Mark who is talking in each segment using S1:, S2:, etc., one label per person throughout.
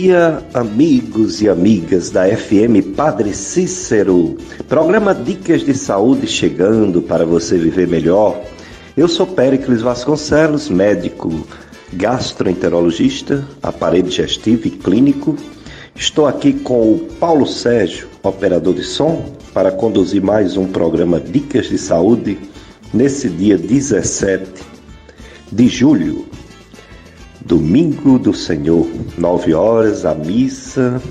S1: dia, amigos e amigas da FM Padre Cícero. Programa Dicas de Saúde chegando para você viver melhor. Eu sou Péricles Vasconcelos, médico gastroenterologista, aparelho digestivo e clínico. Estou aqui com o Paulo Sérgio, operador de som, para conduzir mais um programa Dicas de Saúde nesse dia 17 de julho. Domingo do Senhor, 9 horas, a missa,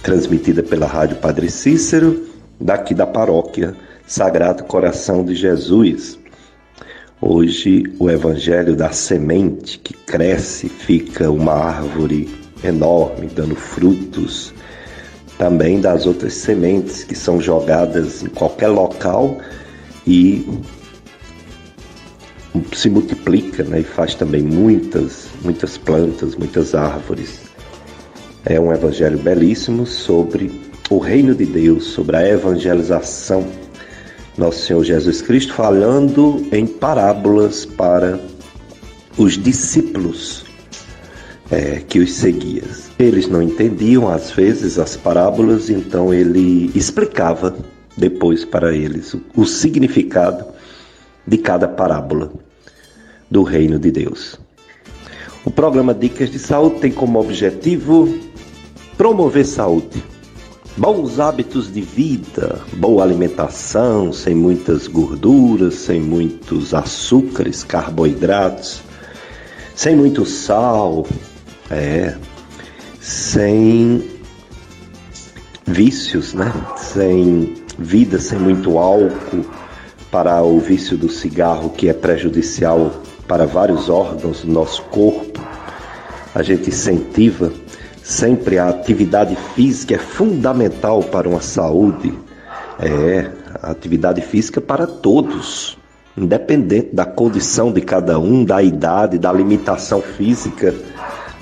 S1: transmitida pela Rádio Padre Cícero, daqui da paróquia Sagrado Coração de Jesus. Hoje, o Evangelho da semente que cresce, fica uma árvore enorme, dando frutos. Também das outras sementes que são jogadas em qualquer local e se multiplica, né, e faz também muitas plantas, muitas árvores. É um evangelho belíssimo sobre o reino de Deus, sobre a evangelização. Nosso Senhor Jesus Cristo falando em parábolas para os discípulos que os seguiam. Eles não entendiam às vezes as parábolas, então ele explicava depois para eles o significado de cada parábola do reino de Deus. O programa Dicas de Saúde tem como objetivo promover saúde, bons hábitos de vida, boa alimentação, sem muitas gorduras, sem muitos açúcares, carboidratos, sem muito sal, sem vícios, né? Sem vida, sem muito álcool, para o vício do cigarro, que é prejudicial para vários órgãos do nosso corpo. A gente incentiva sempre a atividade física, é fundamental para uma saúde. A atividade física para todos, independente da condição de cada um, da idade, da limitação física.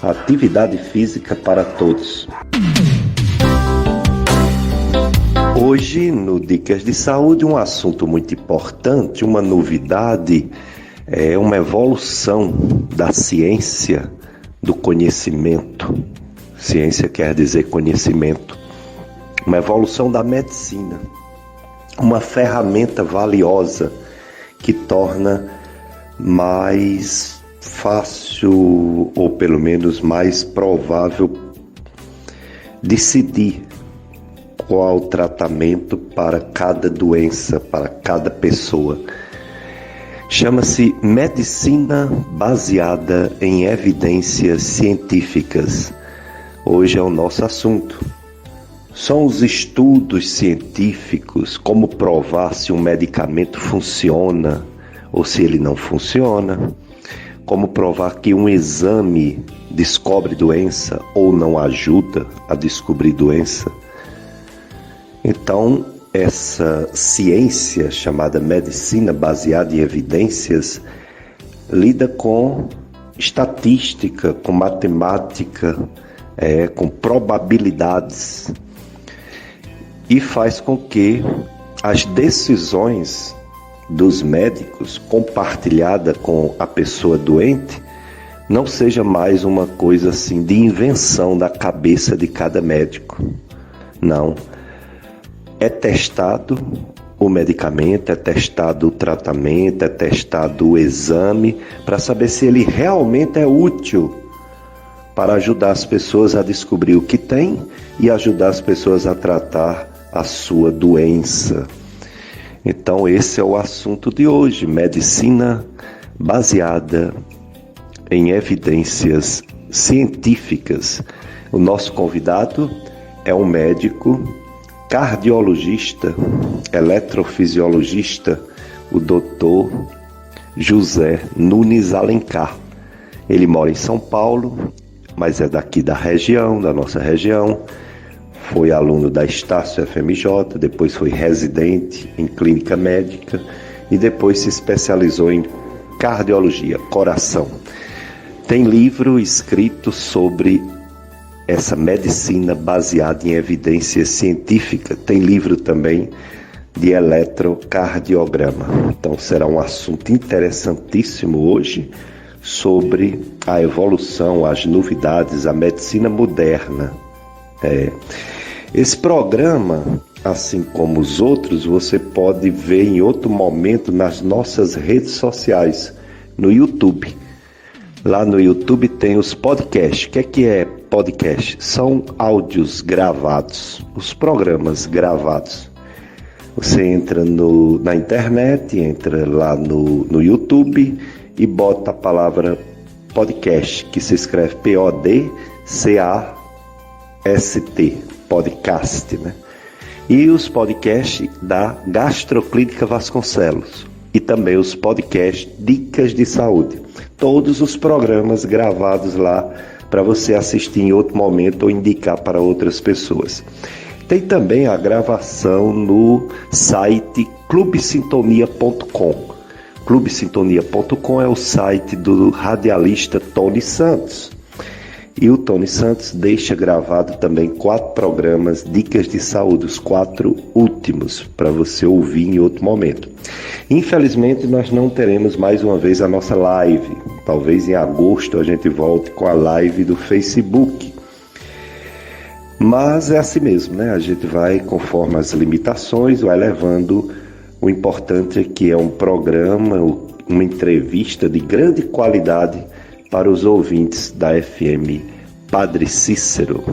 S1: A atividade física para todos. Hoje, no Dicas de Saúde, um assunto muito importante, uma novidade, uma evolução da ciência do conhecimento. Ciência quer dizer conhecimento. Uma evolução da medicina. Uma ferramenta valiosa que torna mais fácil, ou pelo menos mais provável, decidir qual o tratamento para cada doença, para cada pessoa. Chama-se medicina baseada em evidências científicas. Hoje é o nosso assunto. São os estudos científicos, como provar se um medicamento funciona ou se ele não funciona, como provar que um exame descobre doença ou não ajuda a descobrir doença. Então, essa ciência chamada medicina baseada em evidências lida com estatística, com matemática, com probabilidades, e faz com que as decisões dos médicos compartilhada com a pessoa doente não seja mais uma coisa assim de invenção da cabeça de cada médico. Não. É testado o medicamento, é testado o tratamento, é testado o exame para saber se ele realmente é útil para ajudar as pessoas a descobrir o que tem e ajudar as pessoas a tratar a sua doença. Então esse é o assunto de hoje, medicina baseada em evidências científicas. O nosso convidado é um médico cardiologista, eletrofisiologista, o Dr. José Nunes Alencar. Ele mora em São Paulo, mas é daqui da região, da nossa região. Foi aluno da Estácio FMJ, depois foi residente em clínica médica e depois se especializou em cardiologia, coração. Tem livro escrito sobre essa medicina baseada em evidência científica. Tem livro também de eletrocardiograma. Então será um assunto interessantíssimo hoje sobre a evolução, as novidades, a medicina moderna. Esse programa, assim como os outros, você pode ver em outro momento nas nossas redes sociais, no YouTube. Lá no YouTube tem os podcasts. O que é podcast? São áudios gravados, os programas gravados. Você entra na internet, entra lá no YouTube e bota a palavra podcast, que se escreve P-O-D-C-A-S-T, podcast, né? E os podcasts da Gastroclínica Vasconcelos e também os podcasts Dicas de Saúde. Todos os programas gravados lá para você assistir em outro momento ou indicar para outras pessoas. Tem também a gravação no site clubesintonia.com. Clubesintonia.com é o site do radialista Tony Santos. E o Tony Santos deixa gravado também 4 programas, Dicas de Saúde, os 4 últimos, para você ouvir em outro momento. Infelizmente, nós não teremos mais uma vez a nossa live. Talvez em agosto a gente volte com a live do Facebook. Mas é assim mesmo, né? A gente vai, conforme as limitações, vai levando. O importante é que é um programa, uma entrevista de grande qualidade para os ouvintes da FM Padre Cícero.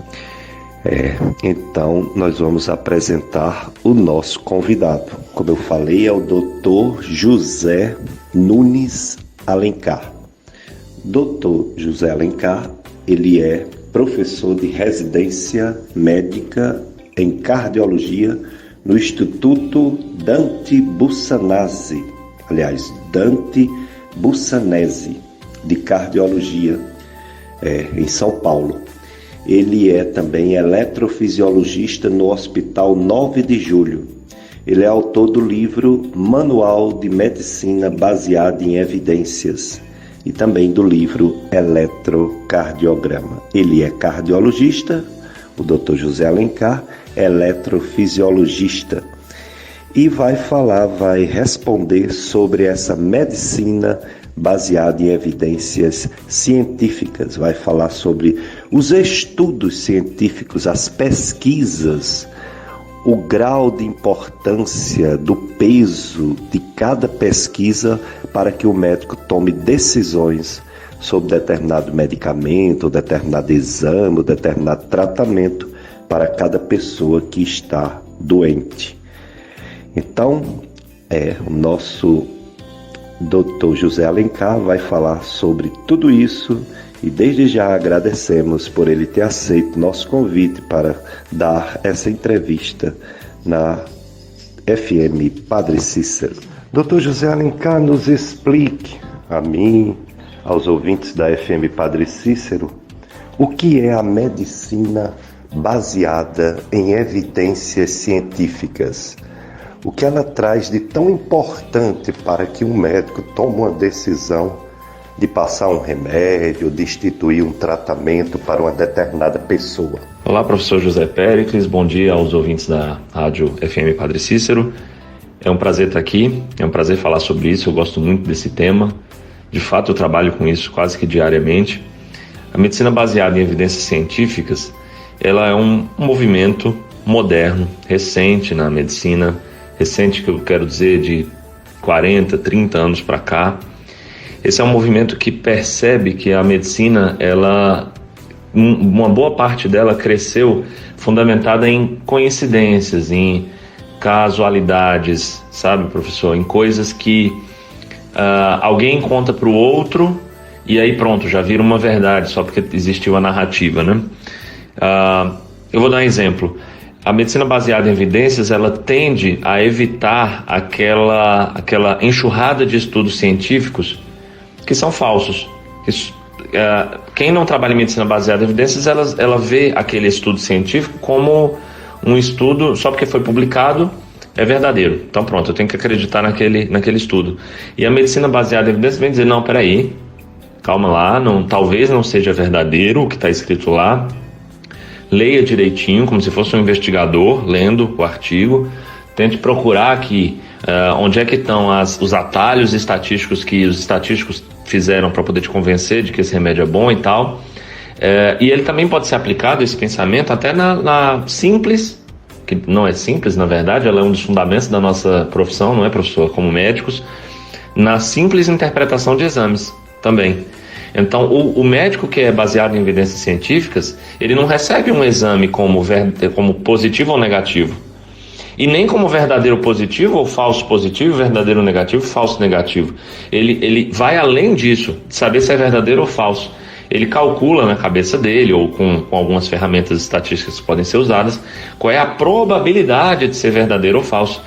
S1: Então, nós vamos apresentar o nosso convidado. Como eu falei, é o Dr. José Nunes Alencar. Dr. José Alencar, ele é professor de residência médica em cardiologia no Instituto Dante Bussanese, de cardiologia, em São Paulo. Ele é também eletrofisiologista no Hospital 9 de Julho. Ele é autor do livro Manual de Medicina Baseada em Evidências e também do livro Eletrocardiograma. Ele é cardiologista, o Dr. José Alencar, eletrofisiologista, e vai responder sobre essa medicina baseada em evidências científicas, vai falar sobre os estudos científicos, as pesquisas, o grau de importância, do peso de cada pesquisa para que o médico tome decisões sobre determinado medicamento, determinado exame, determinado tratamento para cada pessoa que está doente. Então, o nosso Dr. José Alencar vai falar sobre tudo isso e desde já agradecemos por ele ter aceito nosso convite para dar essa entrevista na FM Padre Cícero. Dr. José Alencar, nos explique a mim, aos ouvintes da FM Padre Cícero, o que é a medicina baseada em evidências científicas. O que ela traz de tão importante para que um médico tome uma decisão de passar um remédio, de instituir um tratamento para uma determinada pessoa?
S2: Olá, professor José Péricles, bom dia aos ouvintes da rádio FM Padre Cícero. É um prazer estar aqui, é um prazer falar sobre isso, eu gosto muito desse tema. De fato, eu trabalho com isso quase que diariamente. A medicina baseada em evidências científicas, ela é um movimento moderno, recente na medicina, recente que eu quero dizer de 40, 30 anos para cá. Esse é um movimento que percebe que a medicina, uma boa parte dela cresceu fundamentada em coincidências, em casualidades, sabe, professor? Em coisas que alguém conta para o outro e aí pronto, já vira uma verdade, só porque existiu a narrativa, né? Eu vou dar um exemplo. A medicina baseada em evidências, ela tende a evitar aquela enxurrada de estudos científicos que são falsos. Quem não trabalha em medicina baseada em evidências, ela vê aquele estudo científico como um estudo, só porque foi publicado, é verdadeiro. Então pronto, eu tenho que acreditar naquele estudo. E a medicina baseada em evidências vem dizer, não, peraí, calma lá, talvez não seja verdadeiro o que está escrito lá. Leia direitinho, como se fosse um investigador, lendo o artigo. Tente procurar aqui onde é que estão os atalhos estatísticos que os estatísticos fizeram para poder te convencer de que esse remédio é bom e tal. E ele também pode ser aplicado, esse pensamento, até na simples, que não é simples, na verdade, ela é um dos fundamentos da nossa profissão, não é, professor? Como médicos, na simples interpretação de exames também. Então, o médico que é baseado em evidências científicas, ele não recebe um exame como positivo ou negativo, e nem como verdadeiro positivo ou falso positivo, verdadeiro negativo, falso negativo. Ele vai além disso, de saber se é verdadeiro ou falso. Ele calcula na cabeça dele, ou com algumas ferramentas estatísticas que podem ser usadas, qual é a probabilidade de ser verdadeiro ou falso.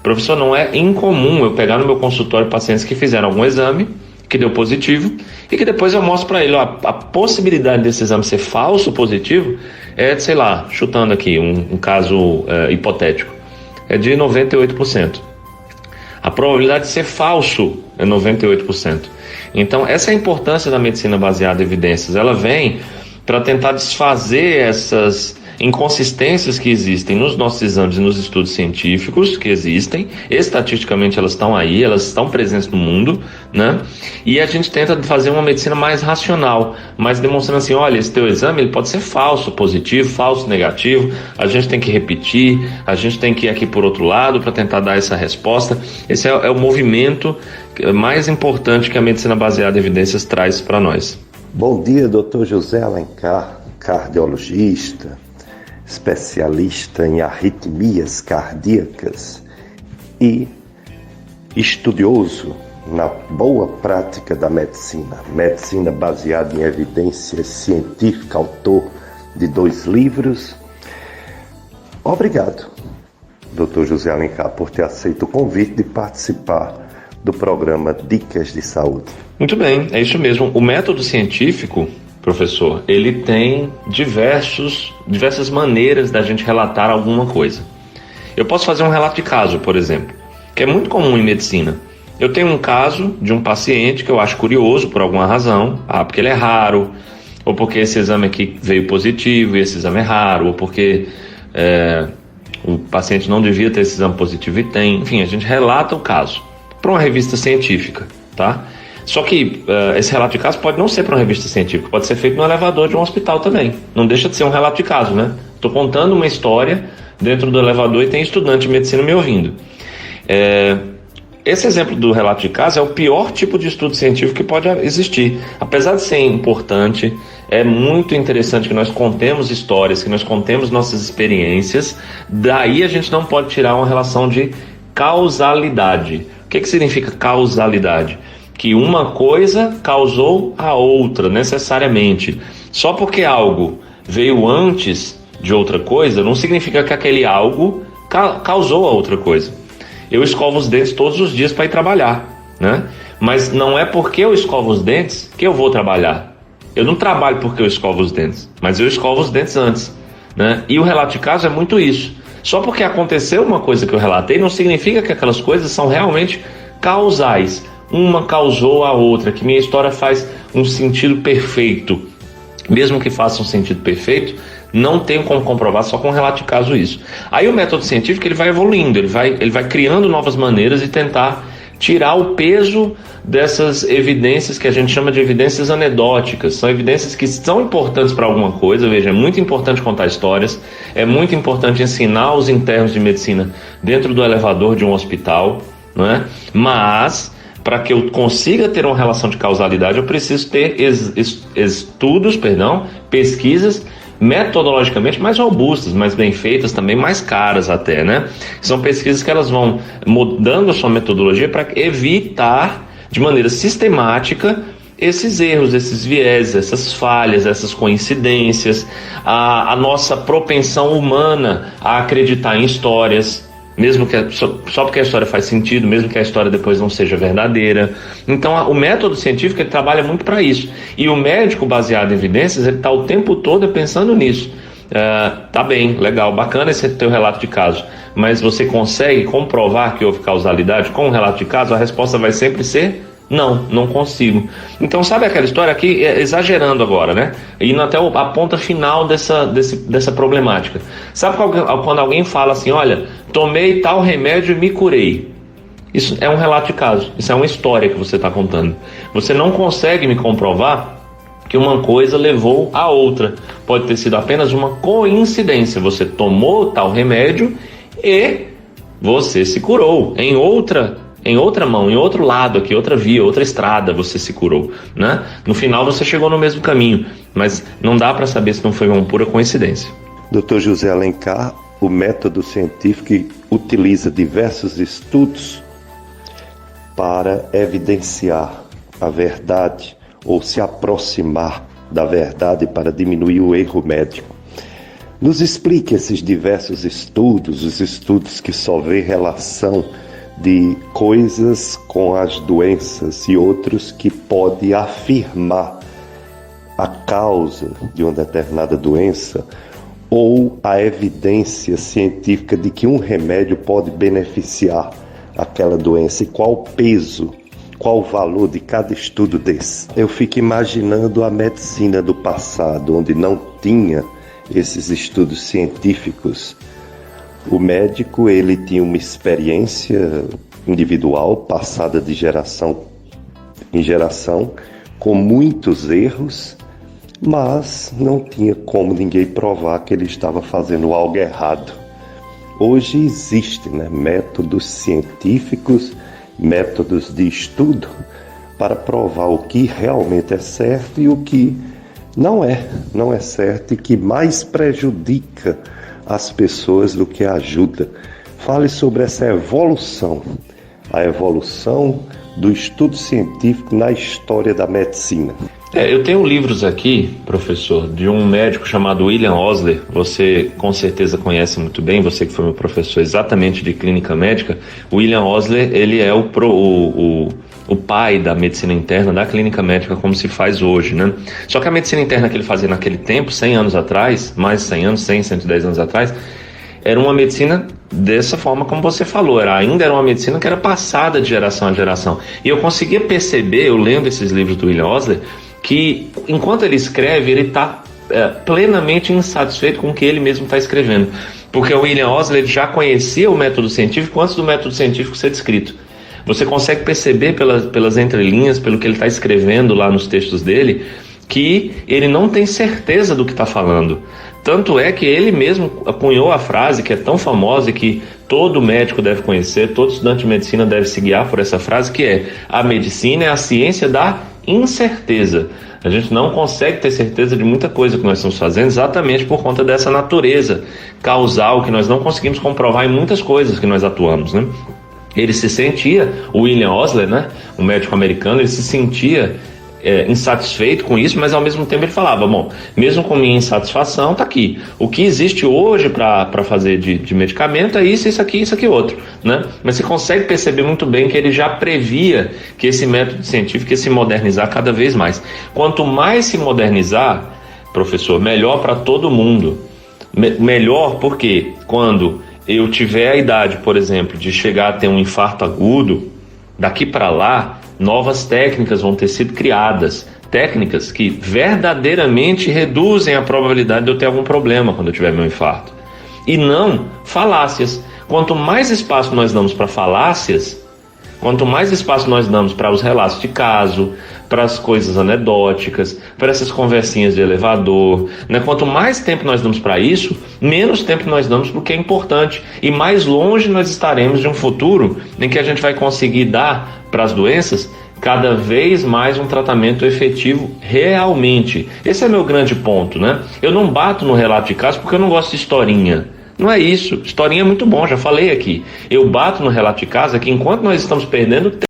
S2: Professor, não é incomum eu pegar no meu consultório pacientes que fizeram algum exame, que deu positivo, e que depois eu mostro para ele, ó, a possibilidade desse exame ser falso positivo é, sei lá, chutando aqui um caso hipotético, é de 98%. A probabilidade de ser falso é 98%. Então, essa é a importância da medicina baseada em evidências. Ela vem para tentar desfazer essas inconsistências que existem nos nossos exames e nos estudos científicos que existem. Estatisticamente elas estão aí, elas estão presentes no mundo, né? E a gente tenta fazer uma medicina mais racional, mais demonstrando assim, olha, esse teu exame ele pode ser falso positivo, falso negativo, a gente tem que repetir, a gente tem que ir aqui por outro lado para tentar dar essa resposta. Esse é o movimento mais importante que a medicina baseada em evidências traz para nós.
S1: Bom dia, Dr. José Alencar, cardiologista, especialista em arritmias cardíacas e estudioso na boa prática da medicina baseada em evidências científicas, autor de 2 livros. Obrigado, Dr. José Alencar, por ter aceito o convite de participar do programa Dicas de Saúde.
S2: Muito bem, é isso mesmo. O método científico, professor, ele tem diversas maneiras da gente relatar alguma coisa. Eu posso fazer um relato de caso, por exemplo, que é muito comum em medicina. Eu tenho um caso de um paciente que eu acho curioso por alguma razão, porque ele é raro, ou porque esse exame aqui veio positivo e esse exame é raro, ou porque o paciente não devia ter esse exame positivo e tem. Enfim, a gente relata o caso para uma revista científica, tá? Só que esse relato de caso pode não ser para uma revista científica, pode ser feito no elevador de um hospital também. Não deixa de ser um relato de caso, né? Estou contando uma história dentro do elevador e tem estudante de medicina me ouvindo. Esse exemplo do relato de caso é o pior tipo de estudo científico que pode existir. Apesar de ser importante, é muito interessante que nós contemos histórias, que nós contemos nossas experiências. Daí a gente não pode tirar uma relação de causalidade. O que significa causalidade? Que uma coisa causou a outra, necessariamente. Só porque algo veio antes de outra coisa, não significa que aquele algo causou a outra coisa. Eu escovo os dentes todos os dias para ir trabalhar, né? Mas não é porque eu escovo os dentes que eu vou trabalhar. Eu não trabalho porque eu escovo os dentes, mas eu escovo os dentes antes, né? E o relato de caso é muito isso. Só porque aconteceu uma coisa que eu relatei, não significa que aquelas coisas são realmente causais. Uma causou a outra, que minha história faz um sentido perfeito. Mesmo que faça um sentido perfeito, não tenho como comprovar só com um relato de caso isso. Aí o método científico ele vai evoluindo, ele vai criando novas maneiras de tentar tirar o peso dessas evidências que a gente chama de evidências anedóticas. São evidências que são importantes para alguma coisa. Veja, é muito importante contar histórias, é muito importante ensinar os internos de medicina dentro do elevador de um hospital, não é? Mas para que eu consiga ter uma relação de causalidade, eu preciso ter pesquisas metodologicamente mais robustas, mais bem feitas, também mais caras até, né? São pesquisas que elas vão mudando a sua metodologia para evitar de maneira sistemática esses erros, esses vieses, essas falhas, essas coincidências, a nossa propensão humana a acreditar em histórias, mesmo que só porque a história faz sentido, mesmo que a história depois não seja verdadeira. Então o método científico ele trabalha muito para isso, e o médico baseado em evidências ele está o tempo todo pensando nisso. Tá bem, legal, bacana esse teu relato de caso, mas você consegue comprovar que houve causalidade com um relato de caso? A resposta vai sempre ser não consigo. Então sabe aquela história aqui, exagerando agora, né? Indo até a ponta final dessa problemática. Sabe quando alguém fala assim, olha, tomei tal remédio e me curei. Isso é um relato de caso, isso é uma história que você está contando. Você não consegue me comprovar que uma coisa levou a outra. Pode ter sido apenas uma coincidência. Você tomou tal remédio e você se curou. Em outra mão, em outro lado aqui, outra via, outra estrada, você se curou, né? No final você chegou no mesmo caminho, mas não dá para saber se não foi uma pura coincidência.
S1: Dr. José Alencar, o método científico utiliza diversos estudos para evidenciar a verdade ou se aproximar da verdade para diminuir o erro médico. Nos explique esses diversos estudos, os estudos que só vê relação de coisas com as doenças e outros que pode afirmar a causa de uma determinada doença ou a evidência científica de que um remédio pode beneficiar aquela doença e qual o peso, qual o valor de cada estudo desse. Eu fico imaginando a medicina do passado, onde não tinha esses estudos científicos. O médico, ele tinha uma experiência individual, passada de geração em geração, com muitos erros, mas não tinha como ninguém provar que ele estava fazendo algo errado. Hoje existem, métodos científicos, métodos de estudo para provar o que realmente é certo e o que não é certo e que mais prejudica as pessoas do que ajuda. Fale sobre essa evolução, a evolução do estudo científico na história da medicina.
S2: Eu tenho livros aqui, professor, de um médico chamado William Osler. Você com certeza conhece muito bem, você que foi meu professor exatamente de clínica médica. William Osler, ele é o pai da medicina interna, da clínica médica, como se faz hoje, né? Só que a medicina interna que ele fazia naquele tempo, 100 anos atrás, mais de 100 anos, 110 anos atrás, era uma medicina dessa forma como você falou, ainda era uma medicina que era passada de geração a geração. E eu conseguia perceber, eu lendo esses livros do William Osler, que enquanto ele escreve, ele está plenamente insatisfeito com o que ele mesmo está escrevendo. Porque o William Osler já conhecia o método científico antes do método científico ser descrito. Você consegue perceber pelas entrelinhas, pelo que ele está escrevendo lá nos textos dele, que ele não tem certeza do que está falando. Tanto é que ele mesmo cunhou a frase que é tão famosa e que todo médico deve conhecer, todo estudante de medicina deve se guiar por essa frase, que é: a medicina é a ciência da incerteza. A gente não consegue ter certeza de muita coisa que nós estamos fazendo exatamente por conta dessa natureza causal que nós não conseguimos comprovar em muitas coisas que nós atuamos, né? Ele se sentia, o William Osler, um médico americano, ele se sentia insatisfeito com isso, mas ao mesmo tempo ele falava: bom, mesmo com minha insatisfação, está aqui. O que existe hoje para fazer de medicamento é isso aqui, outro, né? Mas você consegue perceber muito bem que ele já previa que esse método científico ia se modernizar cada vez mais. Quanto mais se modernizar, professor, melhor para todo mundo. Melhor porque quando eu tiver a idade, por exemplo, de chegar a ter um infarto agudo, daqui para lá, novas técnicas vão ter sido criadas, técnicas que verdadeiramente reduzem a probabilidade de eu ter algum problema quando eu tiver meu infarto. E não falácias. Quanto mais espaço nós damos para falácias, quanto mais espaço nós damos para os relatos de caso, para as coisas anedóticas, para essas conversinhas de elevador, quanto mais tempo nós damos para isso, menos tempo nós damos para o que é importante e mais longe nós estaremos de um futuro em que a gente vai conseguir dar para as doenças cada vez mais um tratamento efetivo realmente. Esse é meu grande ponto, Eu não bato no relato de caso porque eu não gosto de historinha. Não é isso, historinha é muito bom, já falei aqui. Eu bato no relato de casa que enquanto nós estamos perdendo tempo